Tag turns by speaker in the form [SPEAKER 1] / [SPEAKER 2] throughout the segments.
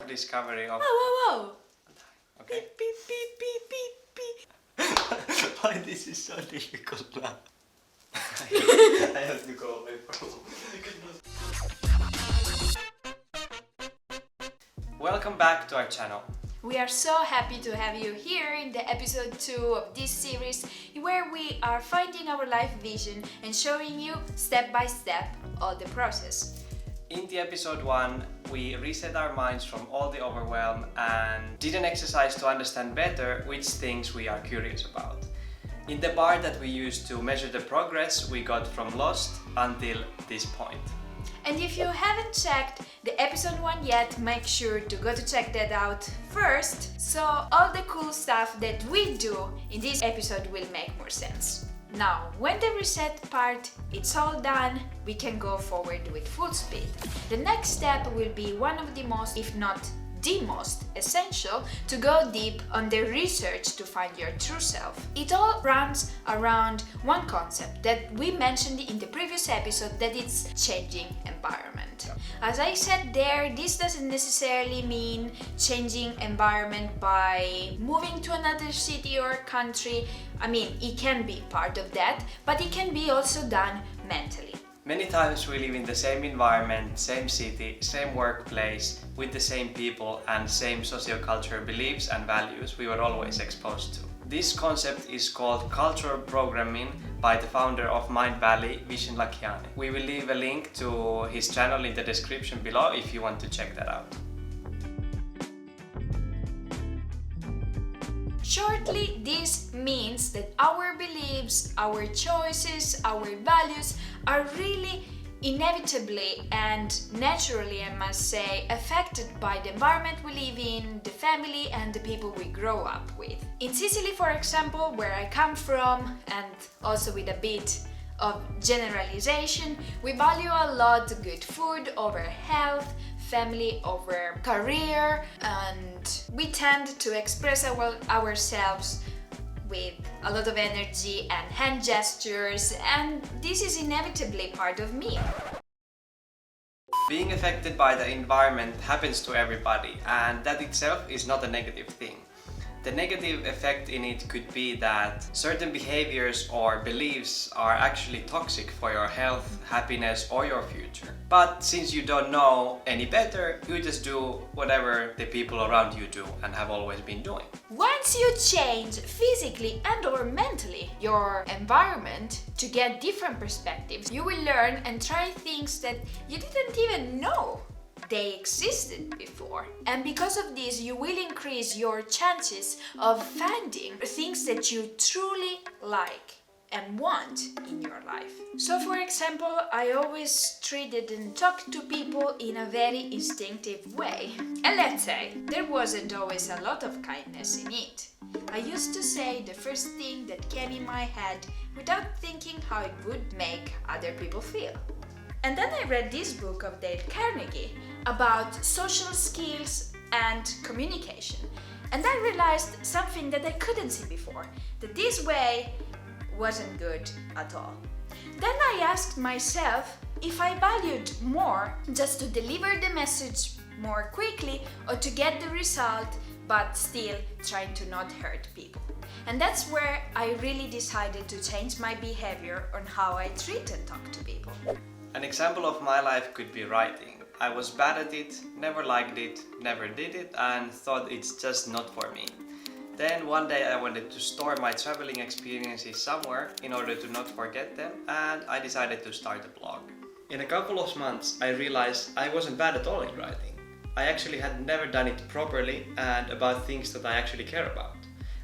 [SPEAKER 1] Discovery of...
[SPEAKER 2] Whoa.
[SPEAKER 1] Okay.
[SPEAKER 2] Beep, beep, beep, beep, beep.
[SPEAKER 1] Why this is so difficult now? I have to go away for a moment. Welcome back to our channel.
[SPEAKER 2] We are so happy to have you here in the episode 2 of this series, where we are finding our life vision and showing you step by step all the process.
[SPEAKER 1] In the episode 1, we reset our minds from all the overwhelm and did an exercise to understand better which things we are curious about. In the bar that we used to measure the progress we got from lost until this point.
[SPEAKER 2] And if you haven't checked the episode 1 yet, make sure to go to check that out first, so all the cool stuff that we do in this episode will make more sense. Now, when the reset part it's all done, we can go forward with full speed. The next step will be one of the most, if not the most essential, to go deep on the research to find your true self. It all runs around one concept that we mentioned in the previous episode, that it's changing environment. As I said there, this doesn't necessarily mean changing environment by moving to another city or country. I mean, it can be part of that, but it can be also done mentally.
[SPEAKER 1] Many times we live in the same environment, same city, same workplace, with the same people and same socio-cultural beliefs and values we were always exposed to. This concept is called cultural programming by the founder of Mind Valley, Visheln Lakhiani. We will leave a link to his channel in the description below if you want to check that out.
[SPEAKER 2] Shortly, this means that our beliefs, our choices, our values are really inevitably and naturally, I must say, affected by the environment we live in, the family and the people we grow up with. In Sicily, for example, where I come from, and also with a bit of generalization, we value a lot good food over health, family over career, and we tend to express ourselves with a lot of energy and hand gestures, and this is inevitably part of me.
[SPEAKER 1] Being affected by the environment happens to everybody, and that itself is not a negative thing. The negative effect in it could be that certain behaviors or beliefs are actually toxic for your health, happiness or your future. But since you don't know any better, you just do whatever the people around you do and have always been doing.
[SPEAKER 2] Once you change physically and or mentally your environment to get different perspectives, you will learn and try things that you didn't even know they existed before. And because of this, you will increase your chances of finding things that you truly like and want in your life. So for example, I always treated and talked to people in a very instinctive way. And let's say, there wasn't always a lot of kindness in it. I used to say the first thing that came in my head without thinking how it would make other people feel. And then I read this book of Dale Carnegie about social skills and communication. And I realized something that I couldn't see before, that this way wasn't good at all. Then I asked myself if I valued more just to deliver the message more quickly or to get the result but still trying to not hurt people. And that's where I really decided to change my behavior on how I treat and talk to people.
[SPEAKER 1] An example of my life could be writing. I was bad at it, never liked it, never did it, and thought it's just not for me. Then one day I wanted to store my traveling experiences somewhere in order to not forget them, and I decided to start a blog. In a couple of months I realized I wasn't bad at all in writing. I actually had never done it properly and about things that I actually care about.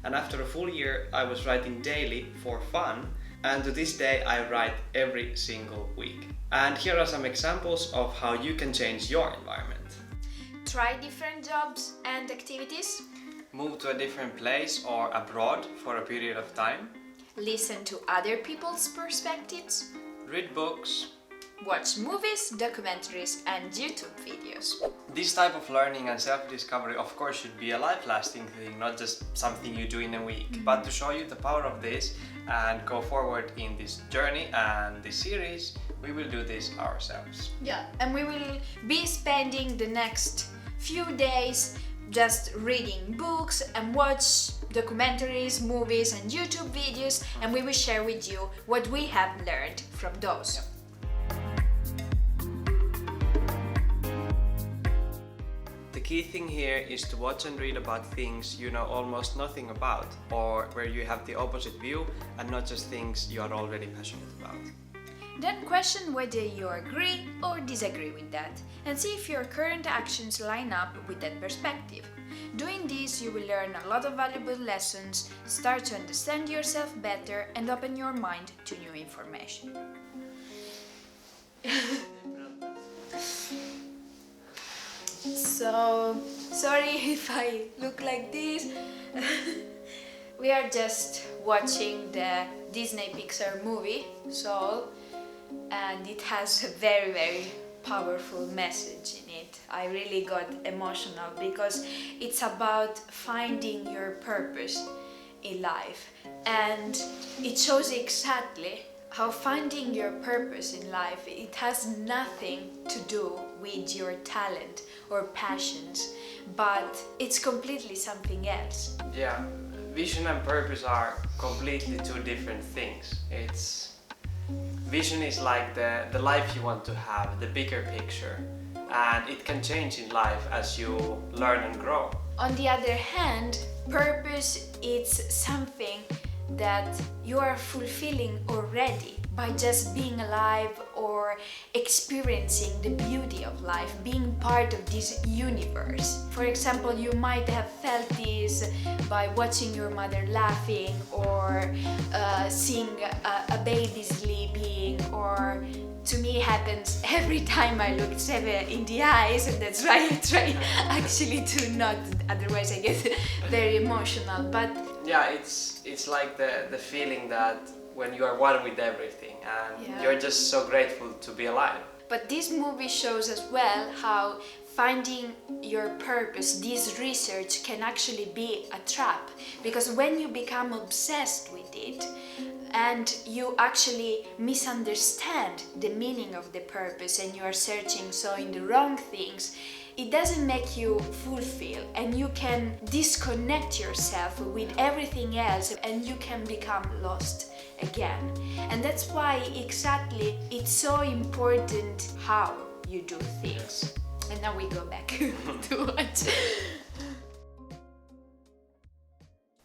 [SPEAKER 1] And after a full year I was writing daily for fun, and to this day I write every single week. And here are some examples of how you can change your environment.
[SPEAKER 2] Try different jobs and activities.
[SPEAKER 1] Move to a different place or abroad for a period of time.
[SPEAKER 2] Listen to other people's perspectives.
[SPEAKER 1] Read books.
[SPEAKER 2] Watch movies, documentaries and YouTube videos.
[SPEAKER 1] This type of learning and self-discovery of course should be a life-lasting thing, not just something you do in a week. But to show you the power of this and go forward in this journey and this series, we will do this ourselves.
[SPEAKER 2] Yeah, and we will be spending the next few days just reading books and watch documentaries, movies and YouTube videos, and we will share with you what we have learned from those.
[SPEAKER 1] The key thing here is to watch and read about things you know almost nothing about, or where you have the opposite view and not just things you are already passionate about.
[SPEAKER 2] Then question whether you agree or disagree with that, and see if your current actions line up with that perspective. Doing this, you will learn a lot of valuable lessons, start to understand yourself better, and open your mind to new information. So, sorry if I look like this. We are just watching the Disney Pixar movie, Soul, and it has a very, very powerful message in it. I really got emotional because it's about finding your purpose in life, and it shows exactly how finding your purpose in life, it has nothing to do with your talent or passions, but it's completely something else.
[SPEAKER 1] Yeah, vision and purpose are completely two different things. Vision is like the life you want to have, the bigger picture, and it can change in life as you learn and grow.
[SPEAKER 2] On the other hand, purpose is something that you are fulfilling already by just being alive or experiencing the beauty of life, being part of this universe. For example, you might have felt this by watching your mother laughing, or seeing a baby sleeping, or to me it happens every time I look Seve in the eyes, and that's why I try actually to not, otherwise I get very emotional. But
[SPEAKER 1] yeah, it's like the feeling that when you are one with everything and you're just so grateful to be alive.
[SPEAKER 2] But this movie shows as well how finding your purpose, this research, can actually be a trap, because when you become obsessed with it and you actually misunderstand the meaning of the purpose and you are searching so in the wrong things, it doesn't make you fulfill, and you can disconnect yourself with everything else and you can become lost again. And that's why exactly it's so important how you do things. And now we go back to watch.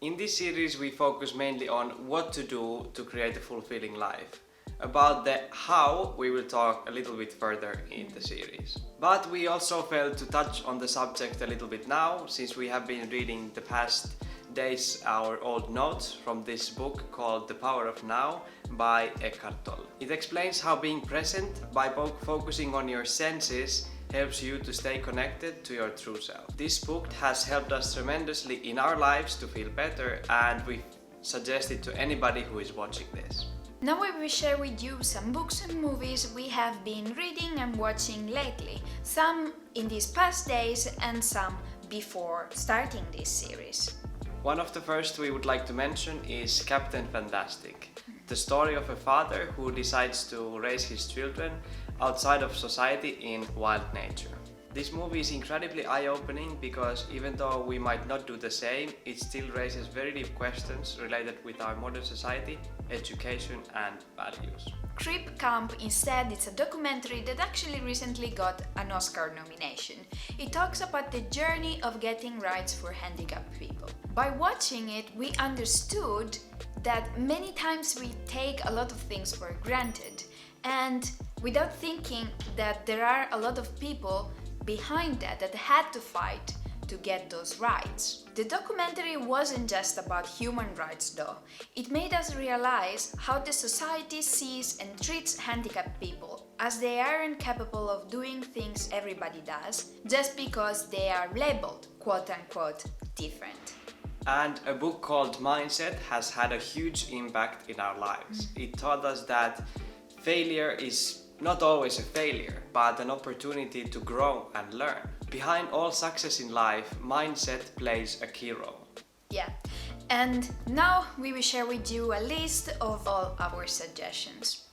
[SPEAKER 1] In this series we focus mainly on what to do to create a fulfilling life. About the how we will talk a little bit further in the series. But we also felt to touch on the subject a little bit now, since we have been reading the past days our old notes from this book called The Power of Now by Eckhart Tolle. It explains how being present by focusing on your senses helps you to stay connected to your true self. This book has helped us tremendously in our lives to feel better, and we suggest it to anybody who is watching this.
[SPEAKER 2] Now we will share with you some books and movies we have been reading and watching lately, some in these past days and some before starting this series.
[SPEAKER 1] One of the first we would like to mention is Captain Fantastic, the story of a father who decides to raise his children outside of society in wild nature. This movie is incredibly eye-opening because even though we might not do the same, it still raises very deep questions related with our modern society, education and values.
[SPEAKER 2] Creep Camp instead is a documentary that actually recently got an Oscar nomination. It talks about the journey of getting rights for handicapped people. By watching it, we understood that many times we take a lot of things for granted, and without thinking that there are a lot of people behind that had to fight to get those rights. The documentary wasn't just about human rights though. It made us realize how the society sees and treats handicapped people, as they aren't capable of doing things everybody does just because they are labeled quote-unquote different.
[SPEAKER 1] And a book called Mindset has had a huge impact in our lives. It taught us that failure is not always a failure, but an opportunity to grow and learn. Behind all success in life, mindset plays a key role.
[SPEAKER 2] Yeah, and now we will share with you a list of all our suggestions.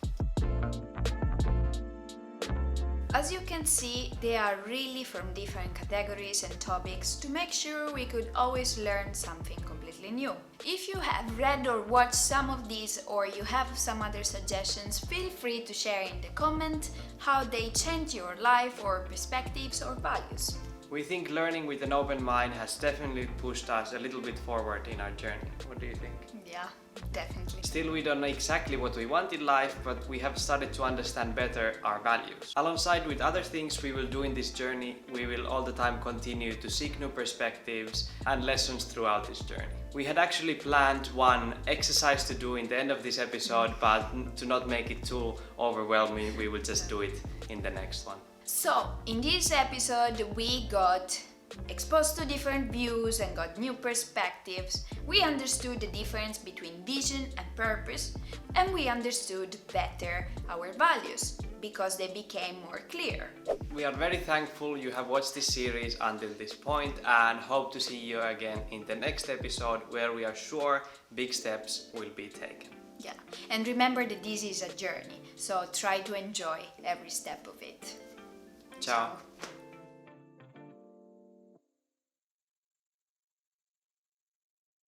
[SPEAKER 2] As you can see, they are really from different categories and topics to make sure we could always learn something completely new. If you have read or watched some of these or you have some other suggestions, feel free to share in the comment how they change your life or perspectives or values.
[SPEAKER 1] We think learning with an open mind has definitely pushed us a little bit forward in our journey. What do you think?
[SPEAKER 2] Yeah, definitely.
[SPEAKER 1] Still, we don't know exactly what we want in life, but we have started to understand better our values. Alongside with other things we will do in this journey, we will all the time continue to seek new perspectives and lessons throughout this journey. We had actually planned one exercise to do in the end of this episode, but to not make it too overwhelming, we will just do it in the next one.
[SPEAKER 2] So, in this episode, we got exposed to different views and got new perspectives. We understood the difference between vision and purpose, and we understood better our values because they became more clear.
[SPEAKER 1] We are very thankful you have watched this series until this point and hope to see you again in the next episode where we are sure big steps will be taken.
[SPEAKER 2] Yeah, and remember that this is a journey, so try to enjoy every step of it.
[SPEAKER 1] Ciao!